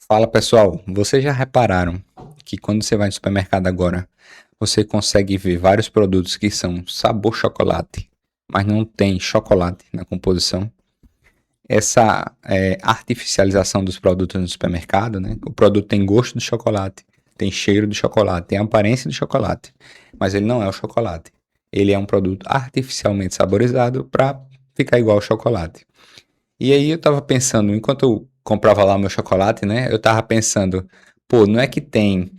Fala pessoal, vocês já repararam que quando você vai no supermercado agora, você consegue ver vários produtos que são sabor chocolate, mas não tem chocolate na composição? Essa artificialização dos produtos no supermercado, né? O produto tem gosto de chocolate, tem cheiro de chocolate, tem aparência de chocolate, mas ele não é o chocolate. Ele é um produto artificialmente saborizado para ficar igual ao chocolate. E aí eu tava pensando, enquanto eu comprava lá o meu chocolate, né? Eu tava pensando, pô, não é que tem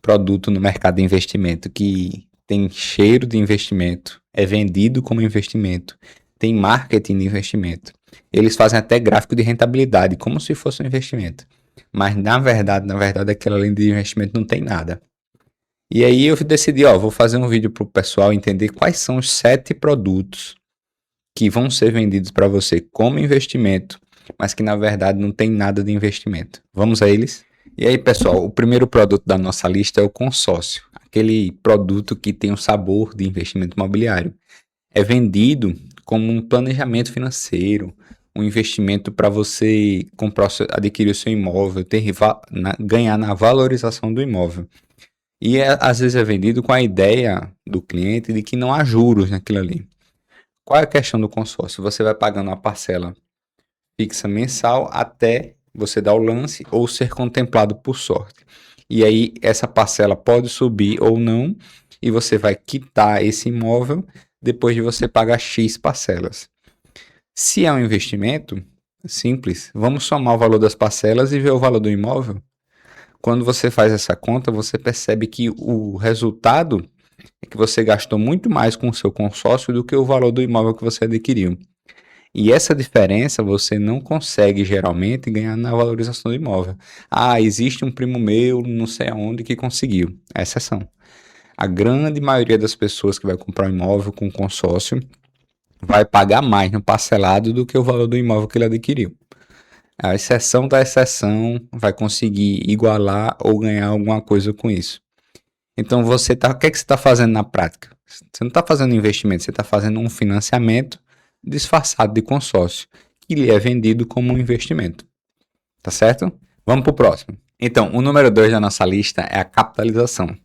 produto no mercado de investimento que tem cheiro de investimento, é vendido como investimento, tem marketing de investimento. Eles fazem até gráfico de rentabilidade, como se fosse um investimento. Mas na verdade, aquela linha de investimento não tem nada. E aí eu decidi, ó, vou fazer um vídeo pro pessoal entender quais são os 7 produtos que vão ser vendidos para você como investimento, mas que na verdade não tem nada de investimento. Vamos a eles? E aí, pessoal, o primeiro produto da nossa lista é o consórcio, aquele produto que tem o sabor de investimento imobiliário. É vendido como um planejamento financeiro, um investimento para você comprar, adquirir o seu imóvel, ganhar na valorização do imóvel. E às vezes é vendido com a ideia do cliente de que não há juros naquilo ali. Qual é a questão do consórcio? Você vai pagando uma parcela fixa mensal até você dar o lance ou ser contemplado por sorte. E aí essa parcela pode subir ou não, e você vai quitar esse imóvel depois de você pagar X parcelas. Se é um investimento simples, vamos somar o valor das parcelas e ver o valor do imóvel. Quando você faz essa conta, você percebe que o resultado é que você gastou muito mais com o seu consórcio do que o valor do imóvel que você adquiriu. E essa diferença você não consegue geralmente ganhar na valorização do imóvel. Ah, existe um primo meu, não sei aonde, que conseguiu. É exceção. A grande maioria das pessoas que vai comprar um imóvel com consórcio vai pagar mais no parcelado do que o valor do imóvel que ele adquiriu. A exceção da exceção vai conseguir igualar ou ganhar alguma coisa com isso. Então o que é que você está fazendo na prática? Você não está fazendo investimento, você está fazendo um financiamento disfarçado de consórcio, que lhe é vendido como um investimento. Tá certo? Vamos para o próximo. Então, o número 2 da nossa lista é a capitalização.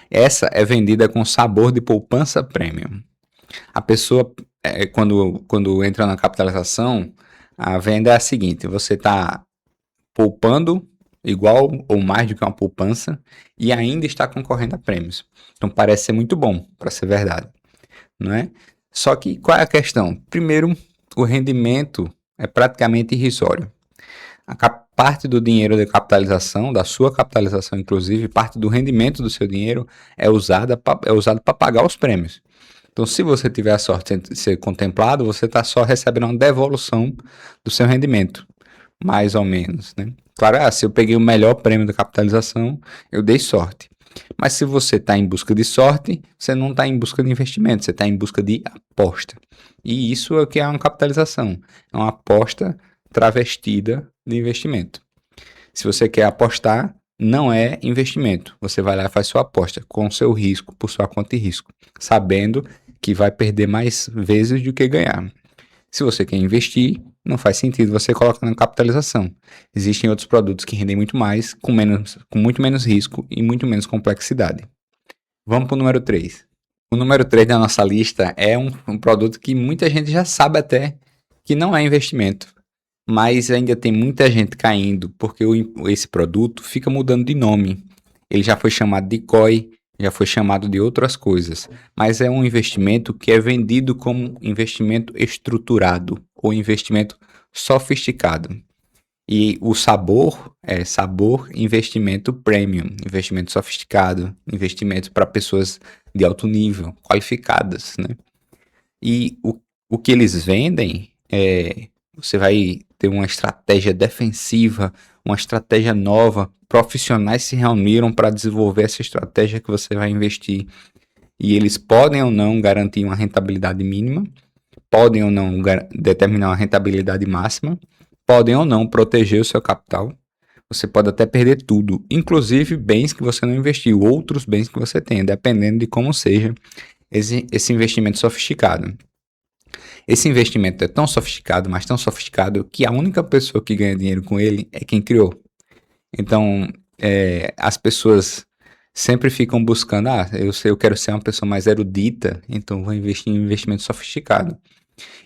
Essa é vendida com sabor de poupança premium. A pessoa, quando entra na capitalização, a venda é a seguinte: você está poupando igual ou mais do que uma poupança e ainda está concorrendo a prêmios. Então parece ser muito bom para ser verdade, não é? Só que qual é a questão? Primeiro, o rendimento é praticamente irrisório. Parte do dinheiro de capitalização, da sua capitalização inclusive, parte do rendimento do seu dinheiro é usado para pagar os prêmios. Então, se você tiver a sorte de ser contemplado, você está só recebendo uma devolução do seu rendimento, mais ou menos, né? Claro, se eu peguei o melhor prêmio da capitalização, eu dei sorte. Mas se você está em busca de sorte, você não está em busca de investimento, você está em busca de aposta. E isso é o que é uma capitalização. É uma aposta travestida de investimento. Se você quer apostar, não é investimento. Você vai lá e faz sua aposta com seu risco, por sua conta e risco, sabendo que vai perder mais vezes do que ganhar. Se você quer investir, não faz sentido você colocar na capitalização. Existem outros produtos que rendem muito mais, com muito menos risco e muito menos complexidade. Vamos para o número 3. O número 3 da nossa lista é um produto que muita gente já sabe até que não é investimento, mas ainda tem muita gente caindo porque esse produto fica mudando de nome. Ele já foi chamado de COI, já foi chamado de outras coisas, mas é um investimento que é vendido como investimento estruturado ou investimento sofisticado. E o sabor é sabor investimento premium, investimento sofisticado, investimento para pessoas de alto nível, qualificadas, né? E o que eles vendem é você vai ter uma estratégia defensiva, uma estratégia nova. Profissionais se reuniram para desenvolver essa estratégia que você vai investir. E eles podem ou não garantir uma rentabilidade mínima, podem ou não determinar uma rentabilidade máxima, podem ou não proteger o seu capital. Você pode até perder tudo, inclusive bens que você não investiu, outros bens que você tem, dependendo de como seja esse investimento sofisticado. Esse investimento é tão sofisticado, mas tão sofisticado, que a única pessoa que ganha dinheiro com ele é quem criou. Então, as pessoas sempre ficam buscando, eu quero ser uma pessoa mais erudita, então vou investir em investimento sofisticado.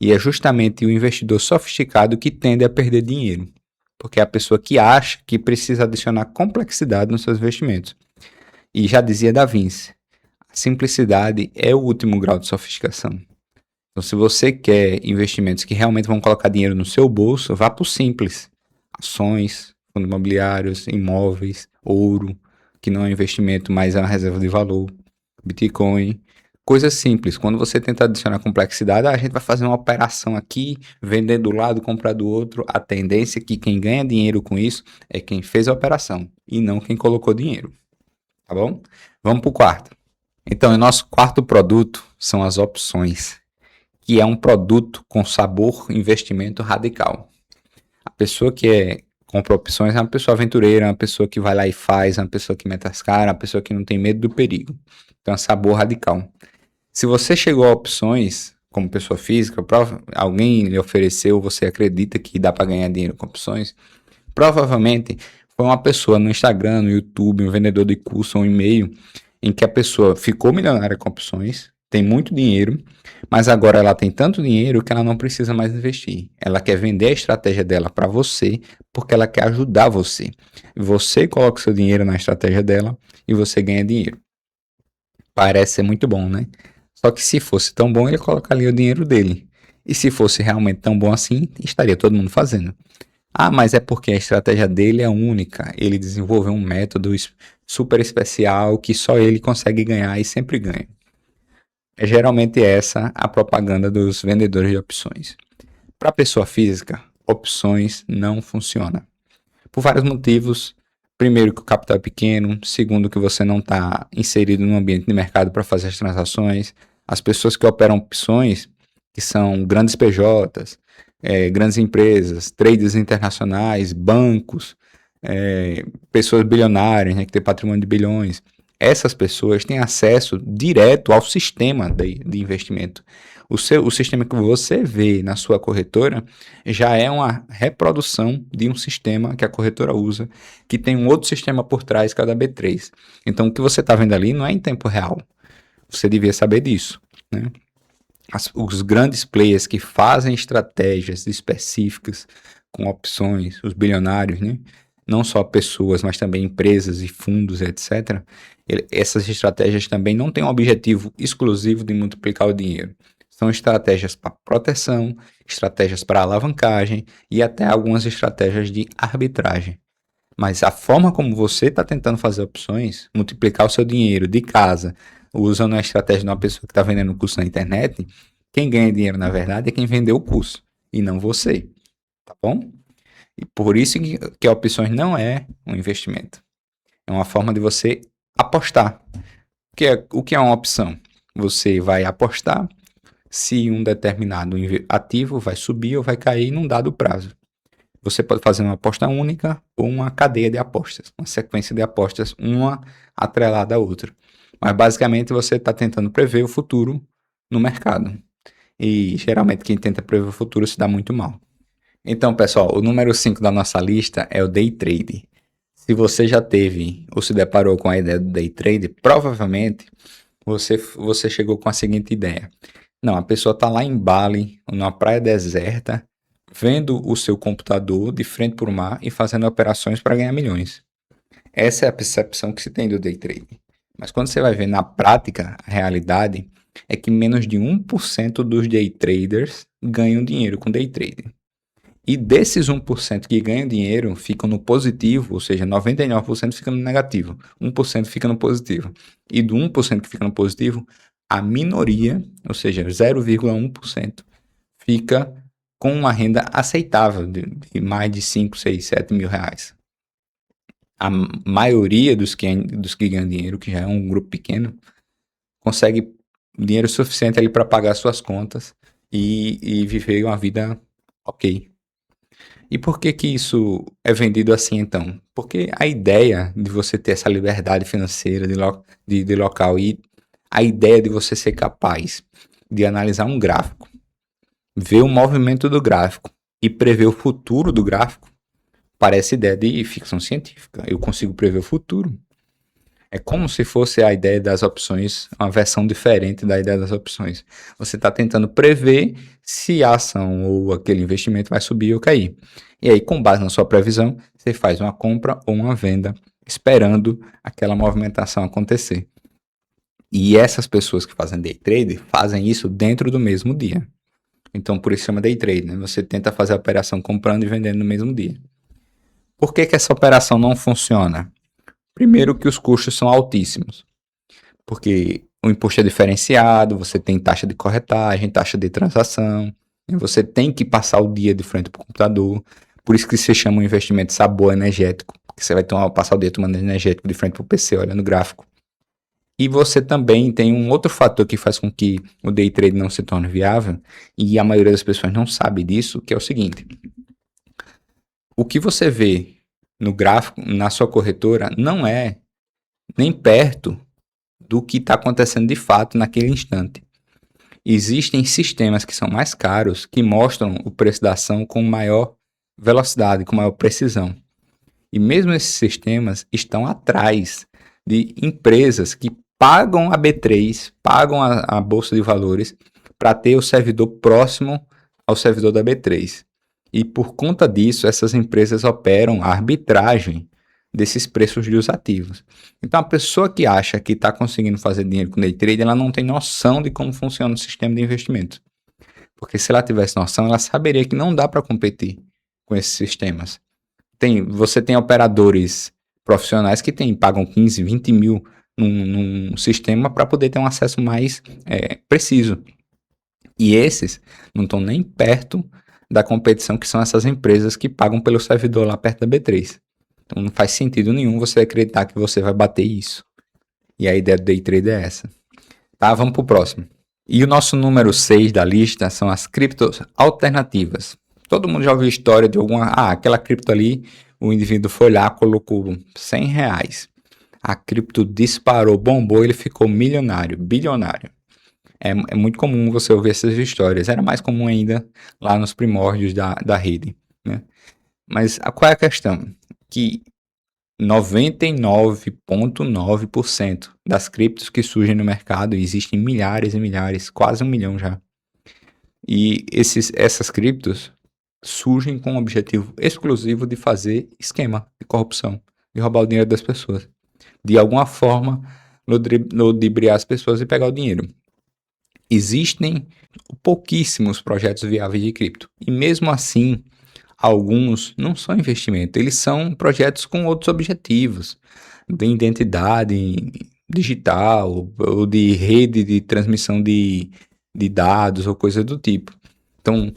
E é justamente o investidor sofisticado que tende a perder dinheiro, porque é a pessoa que acha que precisa adicionar complexidade nos seus investimentos. E já dizia Da Vinci, a simplicidade é o último grau de sofisticação. Então, se você quer investimentos que realmente vão colocar dinheiro no seu bolso, vá para o simples. Ações, fundos imobiliários, imóveis, ouro, que não é um investimento, mas é uma reserva de valor, Bitcoin, coisas simples. Quando você tenta adicionar complexidade, a gente vai fazer uma operação aqui, vender do lado, comprar do outro. A tendência é que quem ganha dinheiro com isso é quem fez a operação e não quem colocou dinheiro. Tá bom? Vamos para o quarto. Então, o nosso quarto produto são as opções, que é um produto com sabor investimento radical. A pessoa que compra opções é uma pessoa aventureira, é uma pessoa que vai lá e faz, é uma pessoa que mete as caras, é uma pessoa que não tem medo do perigo. Então é sabor radical. Se você chegou a opções como pessoa física, alguém lhe ofereceu, você acredita que dá para ganhar dinheiro com opções, provavelmente foi uma pessoa no Instagram, no YouTube, um vendedor de curso, um e-mail, em que a pessoa ficou milionária com opções, tem muito dinheiro, mas agora ela tem tanto dinheiro que ela não precisa mais investir. Ela quer vender a estratégia dela para você, porque ela quer ajudar você. Você coloca o seu dinheiro na estratégia dela e você ganha dinheiro. Parece ser muito bom, né? Só que se fosse tão bom, ele colocaria o dinheiro dele. E se fosse realmente tão bom assim, estaria todo mundo fazendo. Mas é porque a estratégia dele é única. Ele desenvolveu um método super especial que só ele consegue ganhar e sempre ganha. É geralmente essa a propaganda dos vendedores de opções. Para a pessoa física, opções não funcionam. Por vários motivos. Primeiro, que o capital é pequeno. Segundo, que você não está inserido no ambiente de mercado para fazer as transações. As pessoas que operam opções, que são grandes PJs, grandes empresas, traders internacionais, bancos, pessoas bilionárias, né, que têm patrimônio de bilhões. Essas pessoas têm acesso direto ao sistema de investimento. O sistema que você vê na sua corretora já é uma reprodução de um sistema que a corretora usa, que tem um outro sistema por trás, que é o da B3. Então, o que você está vendo ali não é em tempo real. Você devia saber disso, né? Os grandes players que fazem estratégias específicas com opções, os bilionários, né? Não só pessoas, mas também empresas e fundos, etc. Essas estratégias também não têm um objetivo exclusivo de multiplicar o dinheiro. São estratégias para proteção, estratégias para alavancagem e até algumas estratégias de arbitragem. Mas a forma como você está tentando fazer opções, multiplicar o seu dinheiro de casa, usando a estratégia de uma pessoa que está vendendo curso na internet, quem ganha dinheiro, na verdade, é quem vendeu o curso, e não você. Tá bom? E por isso que opções não é um investimento. É uma forma de você apostar. O que é uma opção? Você vai apostar se um determinado ativo vai subir ou vai cair num dado prazo. Você pode fazer uma aposta única ou uma cadeia de apostas, uma sequência de apostas, uma atrelada à outra. Mas basicamente você está tentando prever o futuro no mercado. E geralmente quem tenta prever o futuro se dá muito mal. Então, pessoal, o número 5 da nossa lista é o day trade. Se você já teve ou se deparou com a ideia do day trade, provavelmente você chegou com a seguinte ideia. Não, a pessoa está lá em Bali, numa praia deserta, vendo o seu computador de frente para o mar e fazendo operações para ganhar milhões. Essa é a percepção que se tem do day trade. Mas quando você vai ver na prática, a realidade é que menos de 1% dos day traders ganham dinheiro com day trading. E desses 1% que ganham dinheiro ficam no positivo, ou seja, 99% fica no negativo, 1% fica no positivo. E do 1% que fica no positivo, a minoria, ou seja, 0,1%, fica com uma renda aceitável de mais de 5, 6, 7 mil reais. A maioria dos que ganham dinheiro, que já é um grupo pequeno, consegue dinheiro suficiente ali para pagar suas contas e viver uma vida ok. E por que que isso é vendido assim então? Porque a ideia de você ter essa liberdade financeira de local e a ideia de você ser capaz de analisar um gráfico, ver o movimento do gráfico e prever o futuro do gráfico, Parece ideia de ficção científica. Eu consigo prever o futuro. É como se fosse a ideia das opções, uma versão diferente da ideia das opções. Você está tentando prever se a ação ou aquele investimento vai subir ou cair. E aí, com base na sua previsão, você faz uma compra ou uma venda, esperando aquela movimentação acontecer. E essas pessoas que fazem day trade fazem isso dentro do mesmo dia. Então, por isso chama day trade, né? Você tenta fazer a operação comprando e vendendo no mesmo dia. Por que essa operação não funciona? Primeiro que os custos são altíssimos, porque o imposto é diferenciado, você tem taxa de corretagem, taxa de transação, você tem que passar o dia de frente para o computador, por isso que se chama um investimento sabor energético, porque você vai passar o dia tomando energético de frente para o PC, olhando o gráfico. E você também tem um outro fator que faz com que o day trade não se torne viável, e a maioria das pessoas não sabe disso, que é o seguinte: o que você vê no gráfico, na sua corretora, não é nem perto do que está acontecendo de fato naquele instante. Existem sistemas que são mais caros que mostram o preço da ação com maior velocidade, com maior precisão. E mesmo esses sistemas estão atrás de empresas que pagam a B3, pagam a Bolsa de Valores para ter o servidor próximo ao servidor da B3. E por conta disso, essas empresas operam a arbitragem desses preços dos ativos. Então, a pessoa que acha que está conseguindo fazer dinheiro com day trade, ela não tem noção de como funciona o sistema de investimento. Porque se ela tivesse noção, ela saberia que não dá para competir com esses sistemas. Você tem operadores profissionais que pagam 15, 20 mil num sistema para poder ter um acesso mais preciso. E esses não estão nem perto da competição, que são essas empresas que pagam pelo servidor lá perto da B3. Então não faz sentido nenhum você acreditar que você vai bater isso. E a ideia do day trade é essa. Tá, vamos pro próximo. E o nosso número 6 da lista são as criptos alternativas. Todo mundo já ouviu história de aquela cripto ali, o indivíduo foi lá, colocou 100 reais. A cripto disparou, bombou, ele ficou milionário, bilionário. É muito comum você ouvir essas histórias. Era mais comum ainda lá nos primórdios da rede, né? Mas qual é a questão? Que 99,9% das criptos que surgem no mercado, existem milhares e milhares, quase 1 milhão já. E essas criptos surgem com o objetivo exclusivo de fazer esquema de corrupção, de roubar o dinheiro das pessoas. De alguma forma, ludibriar as pessoas e pegar o dinheiro. Existem pouquíssimos projetos viáveis de cripto. E mesmo assim, alguns não são investimento, eles são projetos com outros objetivos, de identidade digital, ou de rede de transmissão de dados, ou coisa do tipo. Então,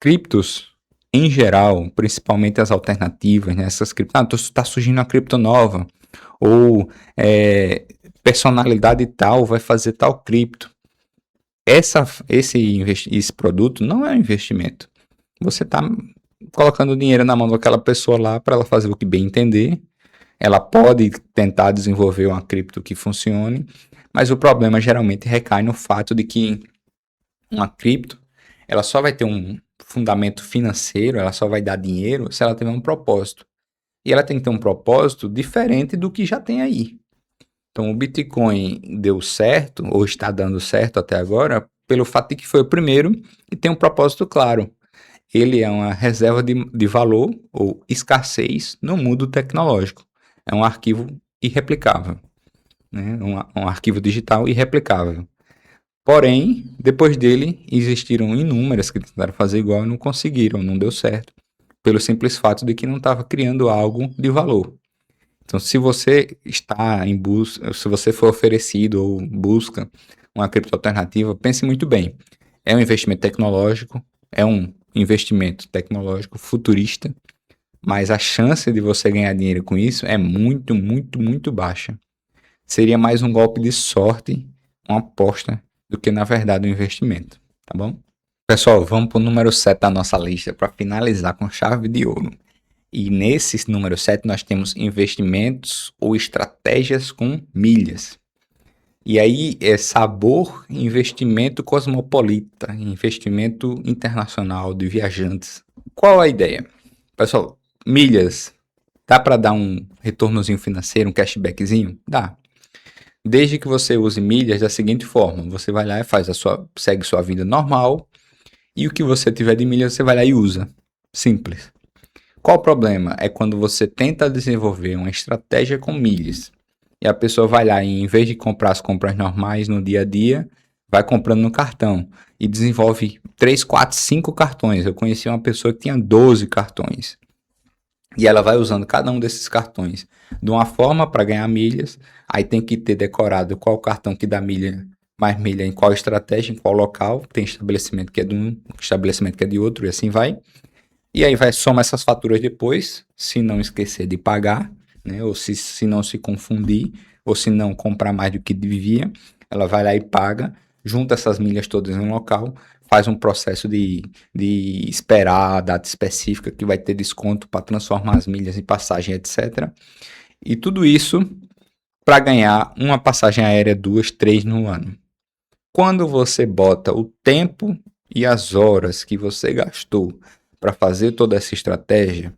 criptos, em geral, principalmente as alternativas, né, essas criptos, está surgindo uma cripto nova, ou personalidade tal vai fazer tal cripto. Esse produto não é um investimento. Você está colocando dinheiro na mão daquela pessoa lá para ela fazer o que bem entender. Ela pode tentar desenvolver uma cripto que funcione, mas o problema geralmente recai no fato de que uma cripto, ela só vai ter um fundamento financeiro, ela só vai dar dinheiro se ela tiver um propósito. E ela tem que ter um propósito diferente do que já tem aí. Então, o Bitcoin deu certo, ou está dando certo até agora, pelo fato de que foi o primeiro e tem um propósito claro. Ele é uma reserva de valor ou escassez no mundo tecnológico. É um arquivo irreplicável, né? Um arquivo digital irreplicável. Porém, depois dele, existiram inúmeras que tentaram fazer igual e não conseguiram, não deu certo, pelo simples fato de que não estava criando algo de valor. Então, se você está em busca, se você for oferecido ou busca uma cripto alternativa, pense muito bem. É um investimento tecnológico, é um investimento tecnológico futurista, mas a chance de você ganhar dinheiro com isso é muito, muito, muito baixa. Seria mais um golpe de sorte, uma aposta, do que na verdade um investimento, tá bom? Pessoal, vamos para o número 7 da nossa lista para finalizar com chave de ouro. E nesse número 7 nós temos investimentos ou estratégias com milhas. E aí é sabor, investimento cosmopolita, investimento internacional de viajantes. Qual a ideia? Pessoal, Milhas, dá para dar um retornozinho financeiro, um cashbackzinho? Dá. Desde que você use milhas da seguinte forma: você vai lá e segue sua vida normal, e o que você tiver de milhas você vai lá e usa. Simples. Qual o problema? É quando você tenta desenvolver uma estratégia com milhas e a pessoa vai lá e, em vez de comprar as compras normais no dia a dia, vai comprando no cartão e desenvolve 3, 4, 5 cartões. Eu conheci uma pessoa que tinha 12 cartões e ela vai usando cada um desses cartões de uma forma para ganhar milhas. Aí tem que ter decorado qual cartão que dá milha, mais milha em qual estratégia, em qual local. Tem estabelecimento que é de um, estabelecimento que é de outro, e assim vai. E aí vai somar essas faturas depois, se não esquecer de pagar, né? Ou se não se confundir, ou se não comprar mais do que devia, ela vai lá e paga, junta essas milhas todas em um local, faz um processo de esperar a data específica que vai ter desconto para transformar as milhas em passagem, etc. E tudo isso para ganhar uma passagem aérea, 2, 3 no ano. Quando você bota o tempo e as horas que você gastou para fazer toda essa estratégia,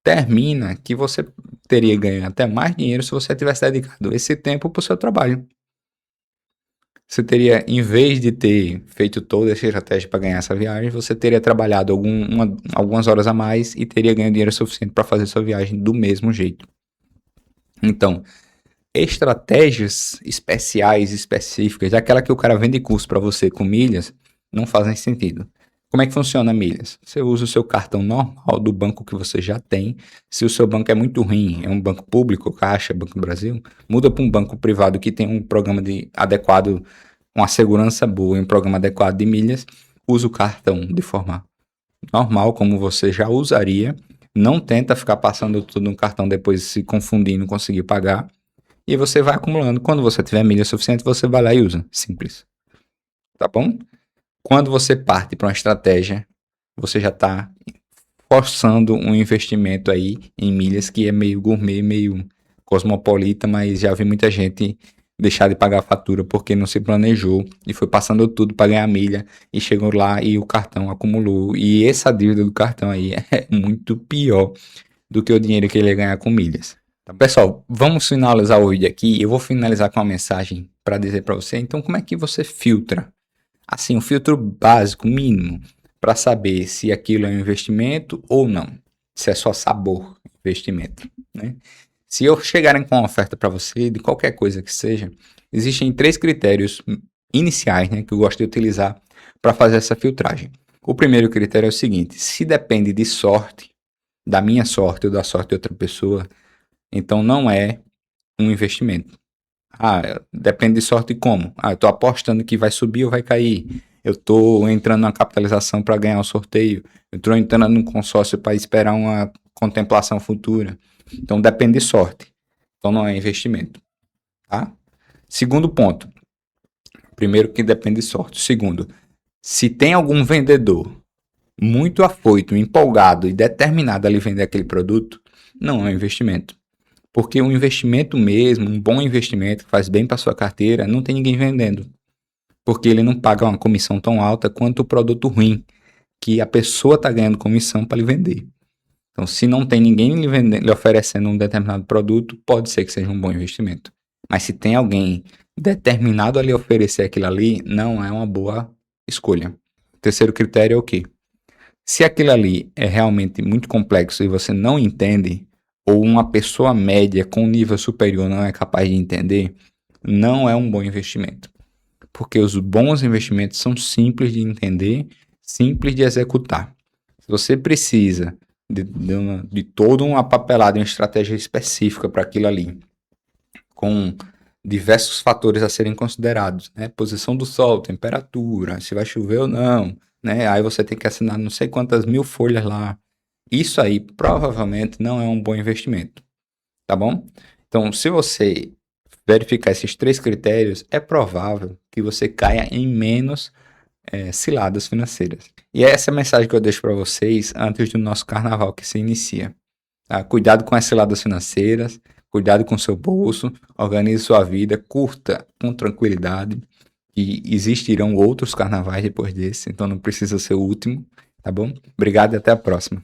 termina que você teria ganho até mais dinheiro se você tivesse dedicado esse tempo para o seu trabalho. Você teria, em vez de ter feito toda essa estratégia para ganhar essa viagem, você teria trabalhado algumas horas a mais e teria ganho dinheiro suficiente para fazer sua viagem do mesmo jeito. Então, estratégias especiais, específicas, aquela que o cara vende curso para você com milhas, não fazem sentido. Como é que funciona milhas? Você usa o seu cartão normal do banco que você já tem. Se o seu banco é muito ruim, é um banco público, Caixa, Banco do Brasil, muda para um banco privado que tem um programa adequado, uma segurança boa, um programa adequado de milhas. Usa o cartão de forma normal, como você já usaria. Não tenta ficar passando tudo no cartão, depois se confundir e não conseguir pagar. E você vai acumulando. Quando você tiver milha suficiente, você vai lá e usa. Simples. Tá bom? Quando você parte para uma estratégia, você já está forçando um investimento aí em milhas que é meio gourmet, meio cosmopolita, mas já vi muita gente deixar de pagar a fatura porque não se planejou e foi passando tudo para ganhar milha e chegou lá e o cartão acumulou. E essa dívida do cartão aí é muito pior do que o dinheiro que ele ia ganhar com milhas. Tá, pessoal, vamos finalizar o vídeo aqui. Eu vou finalizar com uma mensagem para dizer para você. Então, como é que você filtra? Assim, um filtro básico, mínimo, para saber se aquilo é um investimento ou não. Se é só sabor investimento, né? Se eu chegarem com uma oferta para você, de qualquer coisa que seja, existem 3 critérios iniciais, né, que eu gosto de utilizar para fazer essa filtragem. O primeiro critério é o seguinte: se depende de sorte, da minha sorte ou da sorte de outra pessoa, então não é um investimento. Depende de sorte como? Eu estou apostando que vai subir ou vai cair. Eu estou entrando na capitalização para ganhar o sorteio. Eu estou entrando num consórcio para esperar uma contemplação futura. Então depende de sorte. Então não é investimento. Tá? Segundo ponto. Primeiro, que depende de sorte. Segundo, se tem algum vendedor muito afoito, empolgado e determinado a lhe vender aquele produto, não é um investimento. Porque um investimento mesmo, um bom investimento que faz bem para sua carteira, não tem ninguém vendendo. Porque ele não paga uma comissão tão alta quanto o produto ruim, que a pessoa está ganhando comissão para lhe vender. Então, se não tem ninguém lhe oferecendo um determinado produto, pode ser que seja um bom investimento. Mas se tem alguém determinado a lhe oferecer aquilo ali, não é uma boa escolha. O terceiro critério é o quê? Se aquilo ali é realmente muito complexo e você não entende, ou uma pessoa média com nível superior não é capaz de entender, não é um bom investimento. Porque os bons investimentos são simples de entender, simples de executar. Se você precisa de toda uma papelada, uma estratégia específica para aquilo ali, com diversos fatores a serem considerados, né? Posição do sol, temperatura, se vai chover ou não, né? Aí você tem que assinar não sei quantas mil folhas lá. Isso aí provavelmente não é um bom investimento, tá bom? Então, se você verificar esses 3 critérios, é provável que você caia em menos ciladas financeiras. E é essa mensagem que eu deixo para vocês antes do nosso carnaval que se inicia. Tá? Cuidado com as ciladas financeiras, cuidado com seu bolso, organize sua vida, curta com tranquilidade. E existirão outros carnavais depois desse, então não precisa ser o último, tá bom? Obrigado e até a próxima.